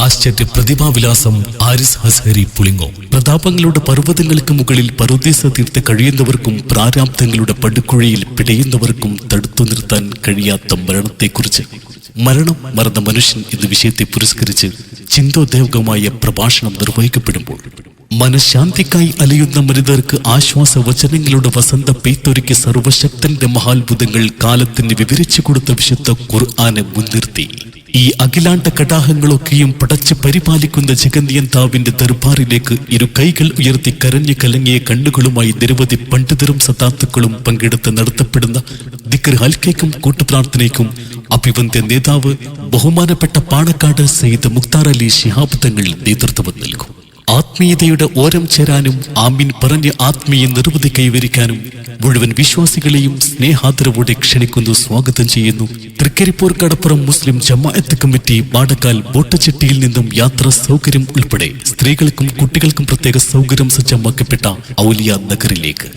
ആശ്ചര്യ പ്രതിഭാവിലാസം ആരിസ് ഹസ്ഹരി പുളിങ്ങോ. പ്രതാപങ്ങളുടെ പർവ്വതങ്ങൾക്ക് മുകളിൽ പറുദീസ തീർത്ത് കഴിയുന്നവർക്കും പ്രാരാബ്ധങ്ങളുടെ പടുക്കുഴിയിൽ പിടയുന്നവർക്കും തടുത്തു നിർത്താൻ കഴിയാത്ത മരണത്തെക്കുറിച്ച് മരണം മറന്ന മനുഷ്യൻ എന്ന വിഷയത്തെ പുരസ്കരിച്ച് ചിന്തോദ്വേഗമായ പ്രഭാഷണം നിർവഹിക്കപ്പെടുമ്പോൾ മനഃശാന്തിക്കായി അലയുന്ന മനിതർക്ക് ആശ്വാസ വചനങ്ങളുടെ വസന്ത പെയ്ത്തൊരുക്കിയ സർവശക്തന്റെ മഹാത്ഭുതങ്ങൾ കാലത്തിന് വിവരിച്ചു കൊടുത്ത വിശുദ്ധ ഖുർആനെ മുൻനിർത്തി ഈ അഖിലാണ്ട കടാഹങ്ങളൊക്കെയും പടച്ച് പരിപാലിക്കുന്ന ജഗന്നിയന്താവിന്റെ ദർബാറിലേക്ക് ഇരു കൈകൾ ഉയർത്തി കരഞ്ഞു കലങ്ങിയ കണ്ണുകളുമായി നിരവധി പണ്ഡിതരും സദാത്തുക്കളും പങ്കെടുത്ത് നടത്തപ്പെടുന്ന ദിക്ർ ഹൽക്കയ്ക്കും കൂട്ടുപ്രാർത്ഥനയ്ക്കും അഭിവന്ദ്യ നേതാവ് ബഹുമാനപ്പെട്ട പാണക്കാട് സയ്യിദ് മുഖ്താർ അലി ശിഹാബ് തങ്ങൾ നേതൃത്വം നൽകും. ആത്മീയതയുടെ ഓരം ചേരാനും ആമീൻ പറഞ്ഞ് ആത്മീയ നിർവൃതി കൈവരിക്കാനും മുഴുവൻ വിശ്വാസികളെയും സ്നേഹാദരവോടെ ക്ഷണിക്കുന്നു, സ്വാഗതം ചെയ്യുന്നു. തൃക്കരിപ്പൂർ കടപ്പുറം മുസ്ലിം ജമാഅത്ത് കമ്മിറ്റി പാടക്കാൽ ബോട്ടച്ചട്ടിയിൽ നിന്നും യാത്രാ സൗകര്യം ഉൾപ്പെടെ സ്ത്രീകൾക്കും കുട്ടികൾക്കും പ്രത്യേക സൗകര്യം സജ്ജമാക്കപ്പെട്ട ഔലിയ നഗറിലേക്ക്.